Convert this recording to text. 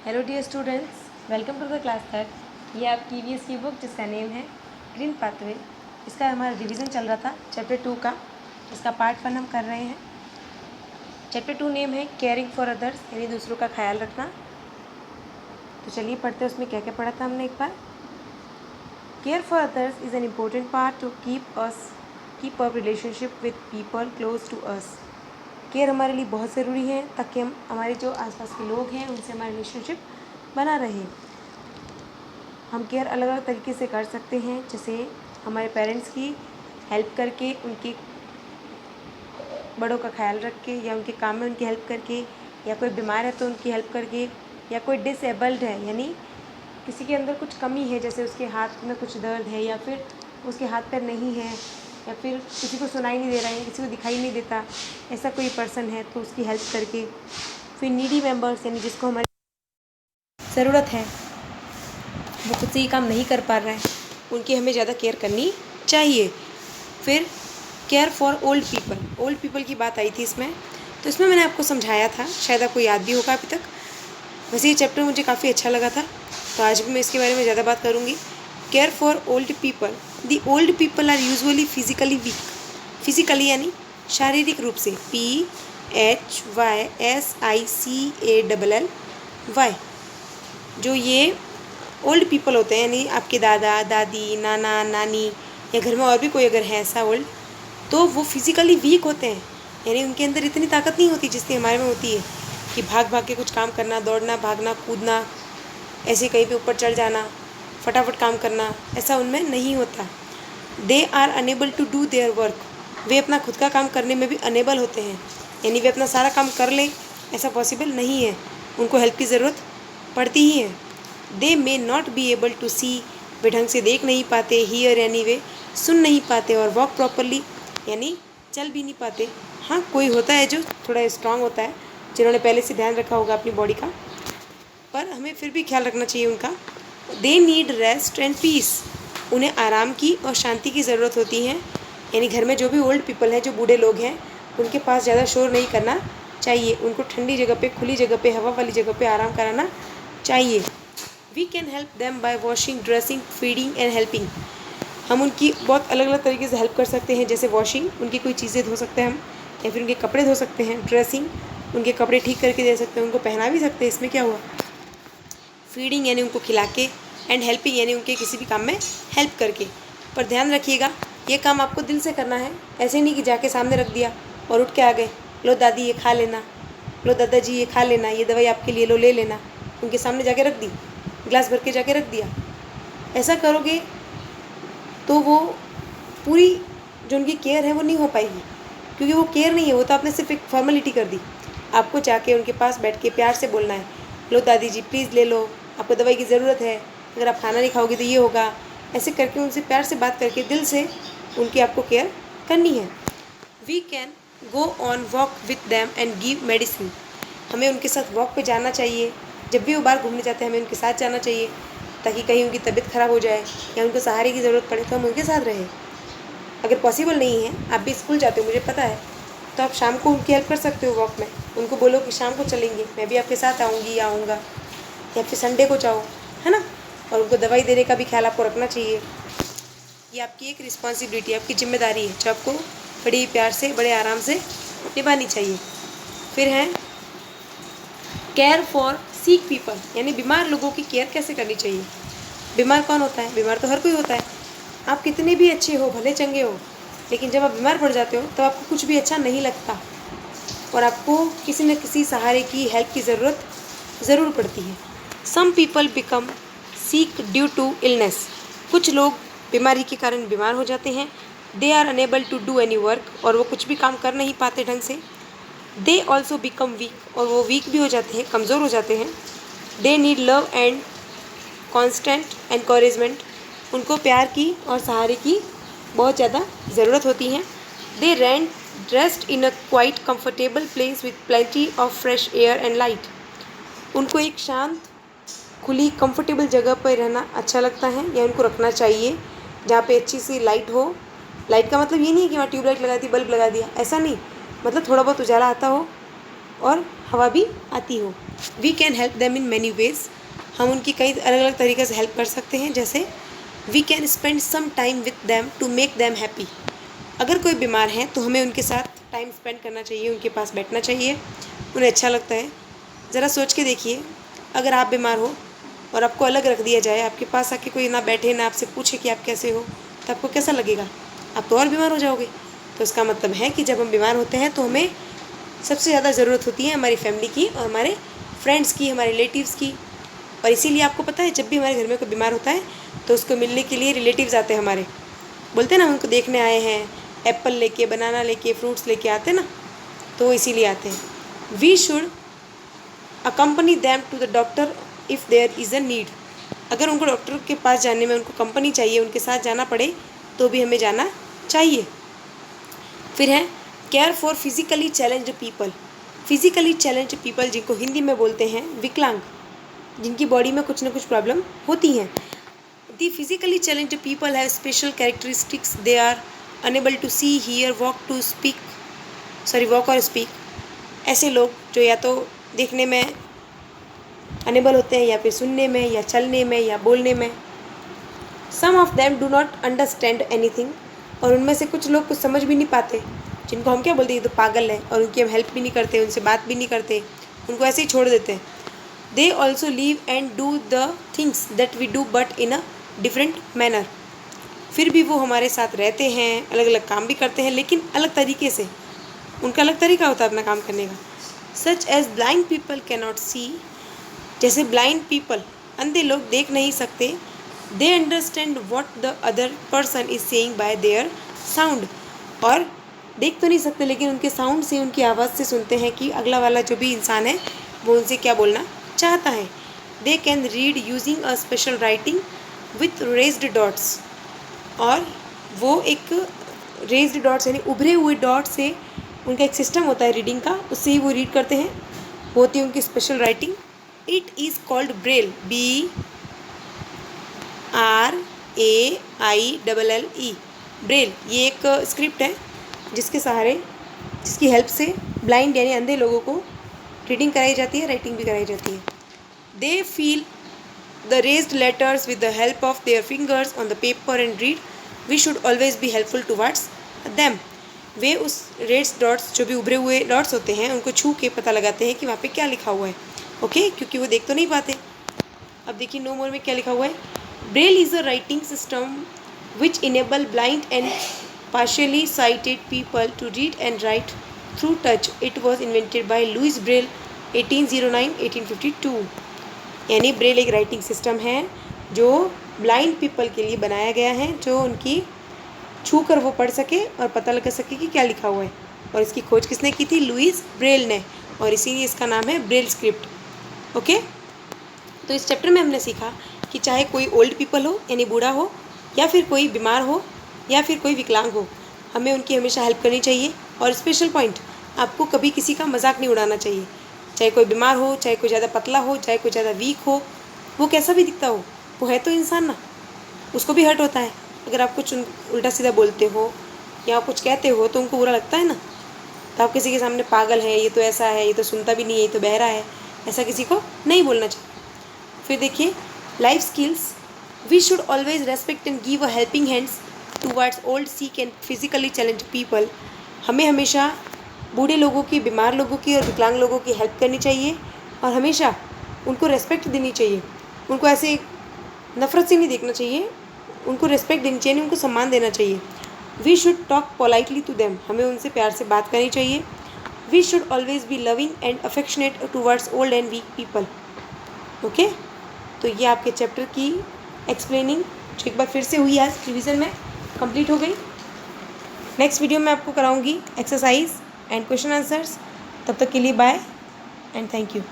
Hello dear students, welcome to the class third. ये आपकी EVS की बुक जिसका नेम है ग्रीन पाथवे। इसका हमारा रिवीजन चल रहा था चैप्टर 2 का। इसका पार्ट 1 हम कर रहे हैं। चैप्टर 2 नेम है केयरिंग फॉर अदर्स, यानी दूसरों का ख्याल रखना। तो चलिए पढ़ते हैं उसमें क्या क्या पढ़ा था हमने एक बार। Care for others is an important part to keep a relationship with people close to us. Care हमारे लिए बहुत ज़रूरी है ताकि हम हमारे जो आसपास के लोग हैं उनसे हमारा रिलेशनशिप बना रहे। हम केयर अलग अलग तरीके से कर सकते हैं, जैसे हमारे पेरेंट्स की हेल्प करके, उनके बड़ों का ख्याल रख के, या उनके काम में उनकी हेल्प करके, या कोई बीमार है तो उनकी हेल्प करके, या कोई डिसेबल्ड है यानी किसी के अंदर कुछ कमी है, जैसे उसके हाथ में कुछ दर्द है, या फिर उसके हाथ पैर नहीं है, या फिर किसी को सुनाई नहीं दे रहा है, किसी को दिखाई नहीं देता, ऐसा कोई पर्सन है तो उसकी हेल्प करके। फिर नीडी मेंबर्स यानी जिसको हमारी ज़रूरत है, वो खुद से ये काम नहीं कर पा रहा है, उनकी हमें ज़्यादा केयर करनी चाहिए। फिर केयर फॉर ओल्ड पीपल की बात आई थी इसमें, तो इसमें मैंने आपको समझाया था, शायद आपको याद भी होगा अभी तक। वैसे ये चैप्टर मुझे काफ़ी अच्छा लगा था, तो आज भी मैं इसके बारे में ज़्यादा बात करूँगी। Care for old people. The old people are usually physically weak. Physically यानी शारीरिक रूप से, PHYSICALLY। जो ये ओल्ड पीपल होते हैं, यानी आपके दादा दादी, नाना नानी, या घर में और भी कोई अगर है ऐसा ओल्ड, तो वो फिज़िकली वीक होते हैं, यानी उनके अंदर इतनी ताकत नहीं होती जितनी हमारे में होती है कि भाग भाग के कुछ काम करना, दौड़ना, भागना, कूदना, ऐसे कहीं पे ऊपर चढ़ जाना, फटाफट काम करना, ऐसा उनमें नहीं होता। They are unable to do their work. वे अपना खुद का काम करने में भी अनेबल होते हैं, यानी वे अपना सारा काम कर लें ऐसा पॉसिबल नहीं है, उनको हेल्प की ज़रूरत पड़ती ही है। They may not be able to see. वे ढंग से देख नहीं पाते, हियर यानी वे सुन नहीं पाते, और वॉक प्रॉपरली यानी चल भी नहीं पाते। हाँ, कोई होता है जो थोड़ा स्ट्रांग होता है, जिन्होंने पहले से ध्यान रखा होगा अपनी बॉडी का, पर हमें फिर भी ख्याल रखना चाहिए उनका। They need rest and peace. उन्हें आराम की और शांति की ज़रूरत होती है, यानी घर में जो भी ओल्ड पीपल हैं, जो बूढ़े लोग हैं, उनके पास ज़्यादा शोर नहीं करना चाहिए। उनको ठंडी जगह पे, खुली जगह पे, हवा वाली जगह पे आराम कराना चाहिए। We can help them by washing, dressing, feeding and helping. हम उनकी बहुत अलग अलग तरीके से हेल्प कर सकते हैं, जैसे वॉशिंग, उनकी कोई चीज़ें धो सकते हैं हम, या फिर उनके कपड़े धो सकते हैं। ड्रेसिंग, उनके कपड़े ठीक करके दे सकते हैं, उनको पहना भी सकते हैं, इसमें क्या हुआ। फीडिंग यानी उनको खिला के, एंड हेल्पिंग यानी उनके किसी भी काम में हेल्प करके। पर ध्यान रखिएगा, ये काम आपको दिल से करना है, ऐसे नहीं कि जाके सामने रख दिया और उठ के आ गए, लो दादी ये खा लेना, लो दादाजी ये खा लेना, ये दवाई आपके लिए, लो ले लेना। उनके सामने जाके रख दी, गिलास भर के जाके रख दिया। ऐसा करोगे तो वो पूरी जो उनकी केयर है वो नहीं हो पाएगी, क्योंकि वो केयर नहीं है, वो तो आपने सिर्फ एक फॉर्मेलिटी कर दी। आपको जाके उनके पास बैठ के प्यार से बोलना है, लो दादी जी प्लीज़ ले लो, आपको दवाई की ज़रूरत है, अगर आप खाना नहीं खाओगे तो ये होगा। ऐसे करके उनसे प्यार से बात करके दिल से उनकी आपको केयर करनी है। We can go on walk with them and give medicine. हमें उनके साथ वॉक पे जाना चाहिए, जब भी वो बाहर घूमने जाते हैं हमें उनके साथ जाना चाहिए, ताकि कहीं उनकी तबीयत ख़राब हो जाए या उनको सहारे की ज़रूरत पड़े तो हम उनके साथ रहें। अगर पॉसिबल नहीं है, आप भी स्कूल जाते हो मुझे पता है, तो आप शाम को उनकी हेल्प कर सकते हो वॉक में। उनको बोलो कि शाम को चलेंगे, मैं भी आपके साथ आऊँगी या आऊँगा, या फिर संडे को जाओ, है ना। और उनको दवाई देने का भी ख्याल आपको रखना चाहिए। ये आपकी एक रिस्पॉन्सिबिलिटी, आपकी जिम्मेदारी है, जो आपको बड़ी प्यार से, बड़े आराम से निभानी चाहिए। फिर है केयर फॉर सीक पीपल, यानी बीमार लोगों की केयर कैसे करनी चाहिए। बीमार कौन होता है? बीमार तो हर कोई होता है। आप कितने भी अच्छे हो, भले चंगे हो, लेकिन जब आप बीमार पड़ जाते हो तो आपको कुछ भी अच्छा नहीं लगता, और आपको किसी न किसी सहारे की, हेल्प की ज़रूरत ज़रूर पड़ती है। Some people become sick due to illness. कुछ लोग बीमारी के कारण बीमार हो जाते हैं। They are unable to do any work, और वो कुछ भी काम कर नहीं पाते ढंग से। दे ऑल्सो बिकम वीक, और वो वीक भी हो जाते हैं, कमज़ोर हो जाते हैं। They need love and constant encouragement. उनको प्यार की और सहारे की बहुत ज़्यादा ज़रूरत होती है। They rest in a quiet comfortable place with plenty of fresh air and light. उनको एक शांत, खुली, कंफर्टेबल जगह पर रहना अच्छा लगता है, या उनको रखना चाहिए जहाँ पे अच्छी सी लाइट हो। लाइट का मतलब ये नहीं है कि वहाँ ट्यूबलाइट लगा दी, बल्ब लगा दिया, ऐसा नहीं, मतलब थोड़ा बहुत उजाला आता हो और हवा भी आती हो। We can help them in many ways, हम उनकी कई अलग अलग तरीके से हेल्प कर सकते हैं। जैसे we can spend some time with them to make them happy, अगर कोई बीमार है तो हमें उनके साथ टाइम स्पेंड करना चाहिए, उनके पास बैठना चाहिए, उन्हें अच्छा लगता है। ज़रा सोच के देखिए, अगर आप बीमार हो और आपको अलग रख दिया जाए, आपके पास आके कोई ना बैठे ना आपसे पूछे कि आप कैसे हो, तो आपको कैसा लगेगा? आप तो और बीमार हो जाओगे। तो इसका मतलब है कि जब हम बीमार होते हैं तो हमें सबसे ज़्यादा ज़रूरत होती है हमारी फैमिली की और हमारे फ्रेंड्स की, हमारे रिलेटिव्स की। और इसीलिए आपको पता है, जब भी हमारे घर में कोई बीमार होता है तो उसको मिलने के लिए रिलेटिव्स आते हैं हमारे, बोलते हैं ना उनको देखने आए हैं, एप्पल लेके, बनाना लेके, फ्रूट्स लेके आते हैं ना, तो वो इसीलिए आते हैं। We should accompany them to the doctor if there is a need, अगर उनको डॉक्टर के पास जाने में उनको कंपनी चाहिए, उनके साथ जाना पड़े तो भी हमें जाना चाहिए। फिर है care for physically challenged people, physically challenged people जिनको हिंदी में बोलते हैं विकलांग, जिनकी बॉडी में कुछ ना कुछ प्रॉब्लम होती हैं। The physically challenged people have special characteristics, they are unable to see, hear, walk और स्पीक। ऐसे लोग जो या तो देखने में अनेबल होते हैं या फिर सुनने में या चलने में या बोलने में। Some of them do not understand anything, और उनमें से कुछ लोग कुछ समझ भी नहीं पाते, जिनको हम क्या बोलते हैं, ये तो पागल है, और उनकी हम हेल्प भी नहीं करते, उनसे बात भी नहीं करते, उनको ऐसे ही छोड़ देते हैं। They also leave and do the things that we do but in a different manner, फिर भी वो हमारे साथ रहते हैं, अलग अलग काम भी करते हैं, लेकिन अलग तरीके से, उनका अलग तरीका होता है अपना काम करने का। Such as blind people cannot see, जैसे ब्लाइंड पीपल, अंधे लोग देख नहीं सकते। They understand what the other person is saying by their sound, और देख तो नहीं सकते लेकिन उनके साउंड से, उनकी आवाज़ से सुनते हैं कि अगला वाला जो भी इंसान है वो उनसे क्या बोलना चाहता है। They can read using a special writing with raised dots, और वो एक रेज्ड डॉट्स यानी उभरे हुए डॉट से, उनका एक सिस्टम होता है रीडिंग का, उससे ही वो रीड करते हैं, होती है उनकी special writing. It is called Braille, BRAILLE, Braille. ये एक स्क्रिप्ट है जिसके सहारे, जिसकी हेल्प से ब्लाइंड यानी अंधे लोगों को रीडिंग कराई जाती है, राइटिंग भी कराई जाती है। They feel the raised letters with the help of their fingers on the paper and read, we should always be helpful towards them. वे उस रेज्ड डॉट्स, जो भी उभरे हुए डॉट्स होते हैं, उनको छू के पता लगाते हैं कि वहाँ पे क्या लिखा हुआ है, ओके, क्योंकि वो देख तो नहीं पाते। अब देखिए नो मोर में क्या लिखा हुआ है। Braille is a writing system which enable blind and partially sighted people to read and write through touch. It was invented by Louis Braille 1809-1852। यानी ब्रेल एक राइटिंग सिस्टम है जो ब्लाइंड पीपल के लिए बनाया गया है, जो उनकी छू कर वो पढ़ सके और पता लगा सके कि क्या लिखा हुआ है। और इसकी खोज किसने की थी? लुइस ब्रेल ने, और इसीलिए इसका नाम है ब्रेल स्क्रिप्ट। ओके, तो इस चैप्टर में हमने सीखा कि चाहे कोई ओल्ड पीपल हो यानी बूढ़ा हो, या फिर कोई बीमार हो, या फिर कोई विकलांग हो, हमें उनकी हमेशा हेल्प करनी चाहिए। और स्पेशल पॉइंट, आपको कभी किसी का मजाक नहीं उड़ाना चाहिए, चाहे कोई बीमार हो, चाहे कोई ज़्यादा पतला हो, चाहे कोई ज़्यादा वीक हो, वो कैसा भी दिखता हो, वो है तो इंसान ना, उसको भी हर्ट होता है। अगर आप कुछ उल्टा सीधा बोलते हो या कुछ कहते हो तो उनको बुरा लगता है ना, तो आप किसी के सामने पागल है, ये तो ऐसा है, ये तो सुनता भी नहीं है, ये तो बहरा है, ऐसा किसी को नहीं बोलना चाहिए। फिर देखिए life skills, we should always respect and give a helping hands towards old, sick and physically challenged people. हमें हमेशा बूढ़े लोगों की, बीमार लोगों की और विकलांग लोगों की हेल्प करनी चाहिए, और हमेशा उनको रेस्पेक्ट देनी चाहिए, उनको ऐसे नफ़रत से नहीं देखना चाहिए, उनको रेस्पेक्ट देनी चाहिए, उनको सम्मान देना चाहिए। We should talk politely to them, हमें उनसे प्यार से बात करनी चाहिए। We should always be loving and affectionate towards old and weak people. Okay, तो ये आपके चैप्टर की एक्सप्लेनिंग जो एक बार फिर से हुई आज रिवीजन में कंप्लीट हो गई। नेक्स्ट वीडियो में आपको कराऊंगी एक्सरसाइज एंड क्वेश्चन आंसर्स। तब तक के लिए बाय एंड थैंक यू।